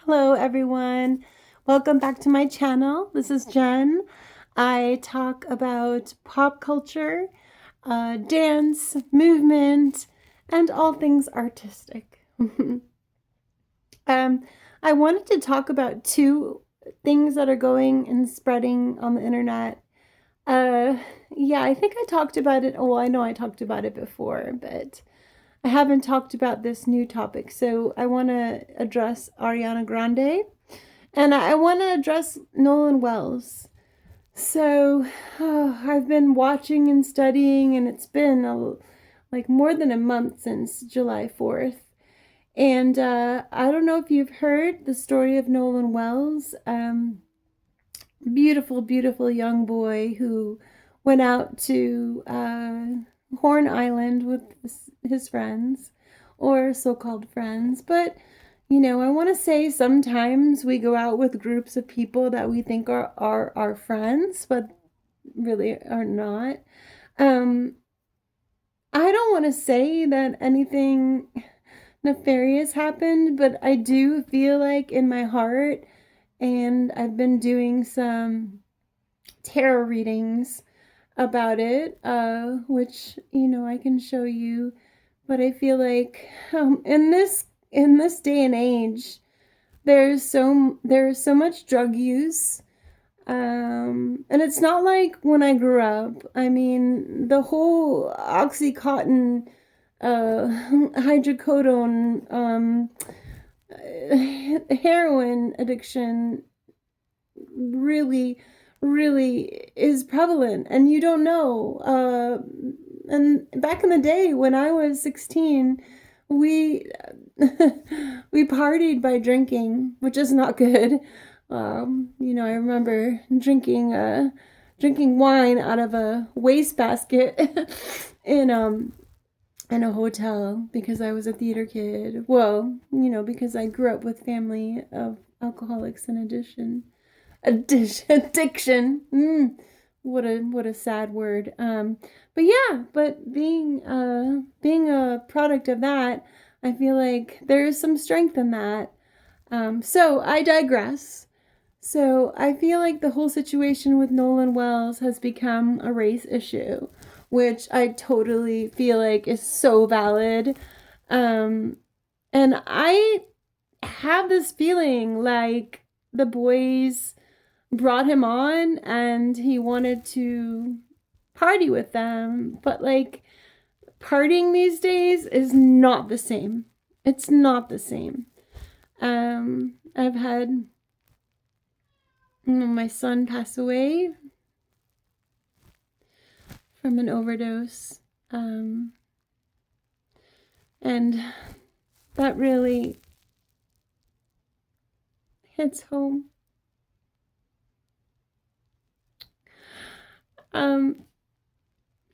Hello, everyone. Welcome back to my channel. This is Jen. I talk about pop culture, dance, movement, and all things artistic. I wanted to talk about two things that are going and spreading on the internet. Uh, yeah, I think I talked about it. Well, I know I talked about it before, but I haven't talked about this new topic. So I want to address Ariana Grande and I want to address Nolan Wells. So I've been watching and studying, and it's been like more than a month since July 4th. And I don't know if you've heard the story of Nolan Wells. Beautiful, beautiful young boy who went out to Horn Island with his friends, or so called friends. But, I want to say sometimes we go out with groups of people that we think are our friends, but really are not. Um, I don't want to say that anything nefarious happened, but I do feel like in my heart, and I've been doing some tarot readings about it, which I can show you. But I feel like in this day and age, there's so much drug use, and it's not like when I grew up. I mean, the whole oxycontin, hydrocodone, heroin addiction really, really is prevalent, and you don't know. And back in the day when I was 16, we we partied by drinking, which is not good. I remember drinking wine out of a wastebasket in a hotel because I was a theater kid. Well, because I grew up with family of alcoholics in addiction. What a sad word. But yeah, but being a product of that, I feel like there is some strength in that. So I digress. So I feel like the whole situation with Nolan Wells has become a race issue, which I totally feel like is so valid. Um, and I have this feeling like the boys brought him on and he wanted to party with them, but like partying these days is not the same. It's not the same. I've had my son pass away from an overdose, and that really hits home. Um,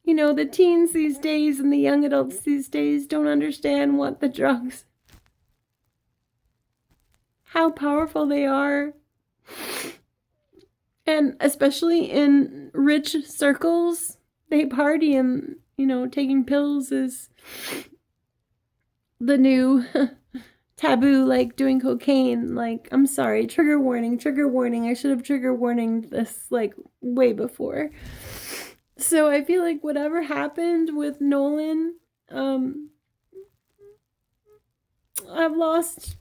the teens these days and the young adults these days don't understand what the drugs, how powerful they are. And especially in rich circles, they party, and, taking pills is the new taboo, like doing cocaine. Like, I'm sorry, trigger warning, trigger warning. I should have trigger warning this like way before. So I feel like whatever happened with Nolan, I've lost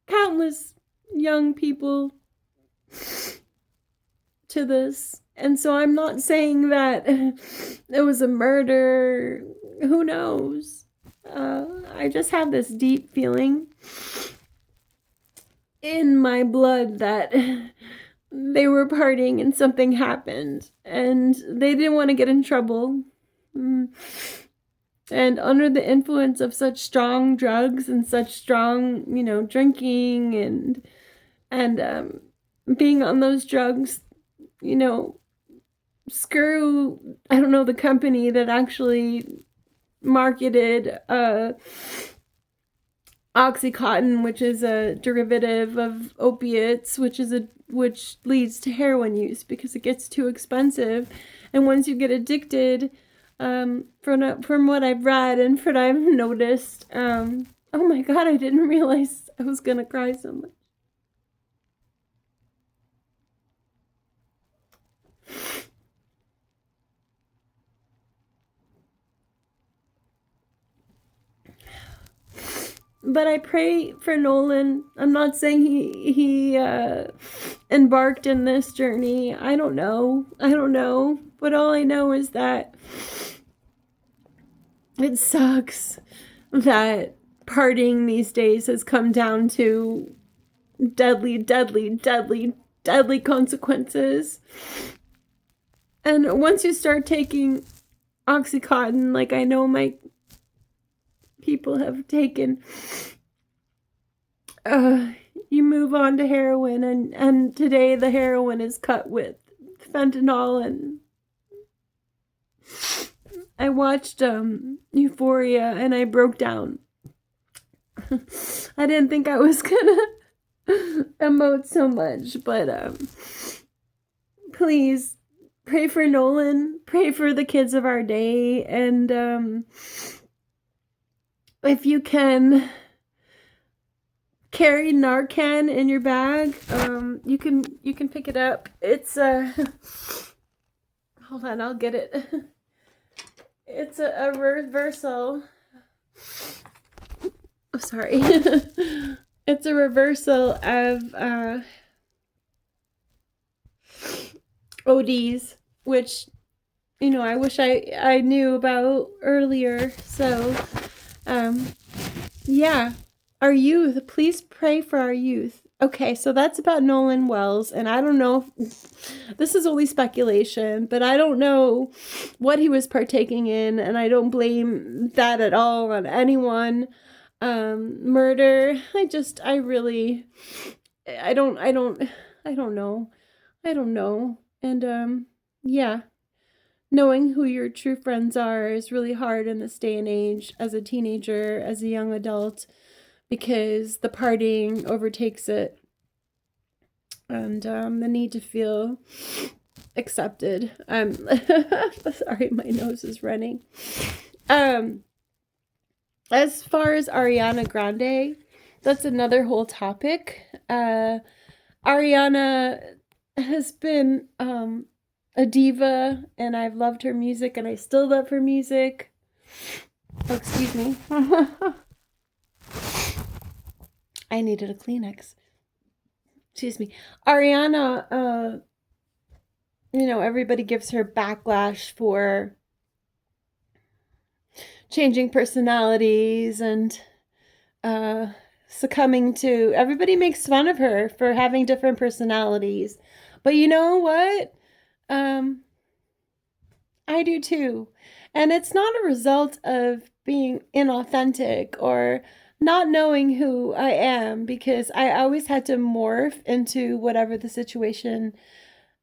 countless young people to this. And so I'm not saying that it was a murder. Who knows? I just have this deep feeling in my blood that they were partying and something happened and they didn't want to get in trouble. And under the influence of such strong drugs and such strong, drinking and being on those drugs, screw, I don't know, the company that actually marketed Oxycontin, which is a derivative of opiates, which leads to heroin use because it gets too expensive. And once you get addicted, from what I've read and from what I've noticed, Oh my God, I didn't realize I was gonna cry so much. But I pray for Nolan. I'm not saying he embarked in this journey. I don't know. I don't know. But all I know is that it sucks that partying these days has come down to deadly, deadly, deadly, deadly consequences. And once you start taking Oxycontin, like I know my people have taken, uh, you move on to heroin, and today the heroin is cut with fentanyl. And I watched Euphoria and I broke down. I didn't think I was gonna emote so much, but please pray for Nolan, pray for the kids of our day, and if you can carry Narcan in your bag, you can pick it up. It's hold on, I'll get it. It's a reversal. Oh, sorry. It's a reversal of ODs, which I wish I knew about earlier. So, yeah, our youth. Please pray for our youth. Okay, so that's about Nolan Wells, and I don't know. This is only speculation, but I don't know what he was partaking in, and I don't blame that at all on anyone. Murder. I really, I don't know. I don't know. And yeah, knowing who your true friends are is really hard in this day and age as a teenager, as a young adult, because the partying overtakes it, and the need to feel accepted. Sorry, my nose is running. As far as Ariana Grande, that's another whole topic. Ariana has been a diva, and I've loved her music, and I still love her music. Oh, excuse me. I needed a Kleenex. Excuse me. Ariana, everybody gives her backlash for changing personalities and succumbing to. Everybody makes fun of her for having different personalities. But you know what? Um, I do too. And it's not a result of being inauthentic or not knowing who I am, because I always had to morph into whatever the situation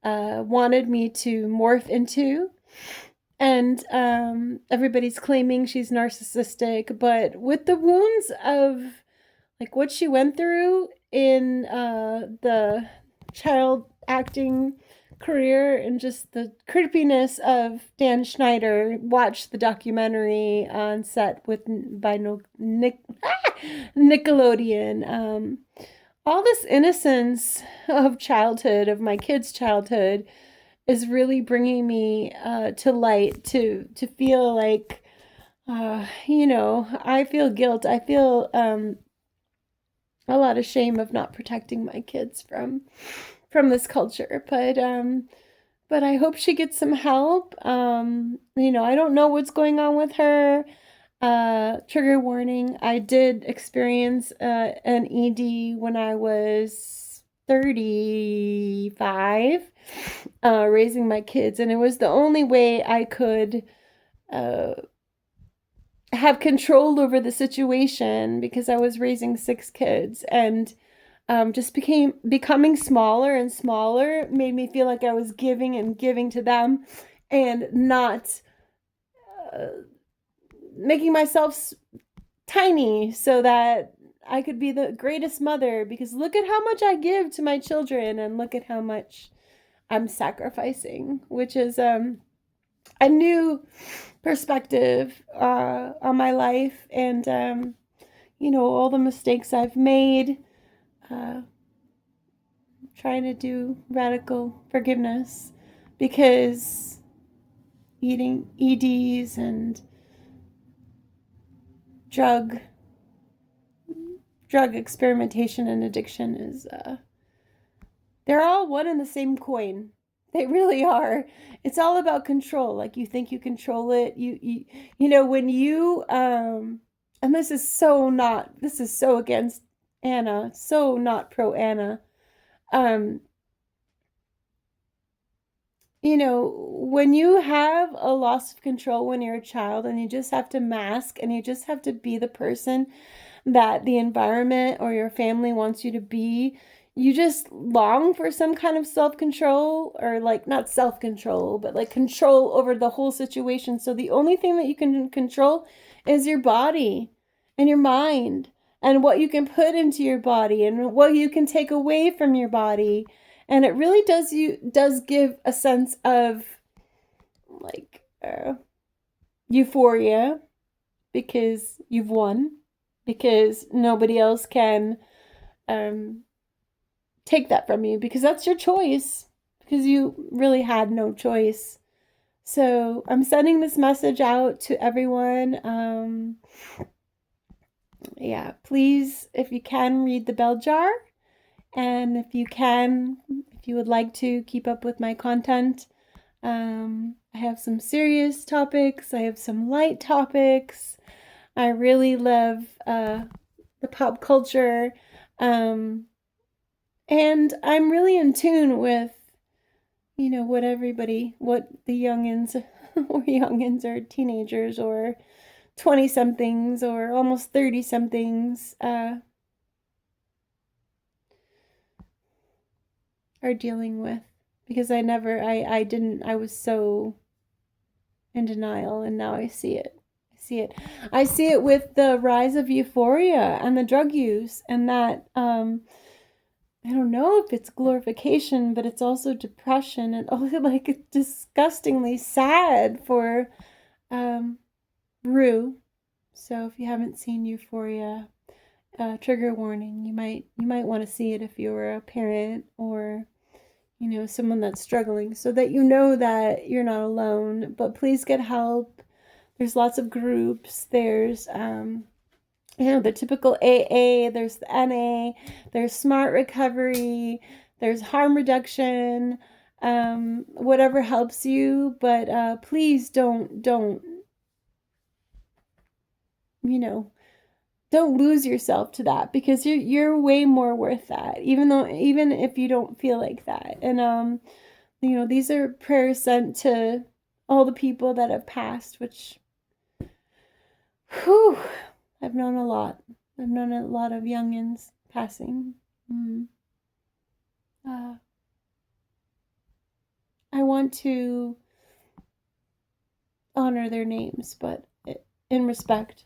wanted me to morph into. And everybody's claiming she's narcissistic, but with the wounds of like what she went through in the child acting career and just the creepiness of Dan Schneider. Watch the documentary on set with by Nickelodeon. All this innocence of childhood, of my kids' childhood, is really bringing me to light, to feel like I feel guilt. I feel a lot of shame of not protecting my kids from this culture. But I hope she gets some help. I don't know what's going on with her. Trigger warning, I did experience an ED when I was 35, raising my kids, and it was the only way I could uh, have control over the situation, because I was raising 6 kids, and just becoming smaller and smaller made me feel like I was giving and giving to them, and not uh, making myself tiny so that I could be the greatest mother. Because look at how much I give to my children, and look at how much I'm sacrificing, which is a new perspective on my life. And all the mistakes I've made, uh, trying to do radical forgiveness, because eating EDs and drug experimentation and addiction is they're all one and the same coin. They really are. It's all about control. Like, you think you control it. When you and this is so against Anna, so not pro Anna. Um when you have a loss of control when you're a child, and you just have to mask, and you just have to be the person that the environment or your family wants you to be, you just long for some kind of self-control, or like, not self-control, but like control over the whole situation. So the only thing that you can control is your body and your mind, and what you can put into your body and what you can take away from your body. And it really does give a sense of like euphoria, because you've won, because nobody else can take that from you, because that's your choice, because you really had no choice. So I'm sending this message out to everyone. Yeah, please, if you can, read the bell jar. And if you would like to keep up with my content, I have some serious topics, I have some light topics. I really love the pop culture. And I'm really in tune with, what the youngins, or youngins, or teenagers, or 20 somethings, or almost 30 somethings are dealing with. Because I was so in denial, and now I see it. I see it with the rise of euphoria and the drug use, and that I don't know if it's glorification, but it's also depression, and like, it's disgustingly sad for Rue. So if you haven't seen Euphoria, trigger warning. You might want to see it if you're a parent, or someone that's struggling, so that you know that you're not alone. But please get help. There's lots of groups. There's the typical AA, there's the NA, there's smart recovery, there's harm reduction, whatever helps you. But please don't don't lose yourself to that, because you're way more worth that, even if you don't feel like that. And these are prayers sent to all the people that have passed, which, whew, I've known a lot. I've known a lot of youngins passing. Uh, I want to honor their names, but in respect,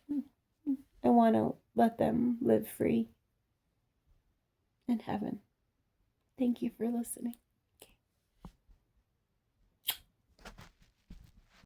I want to let them live free in heaven. Thank you for listening.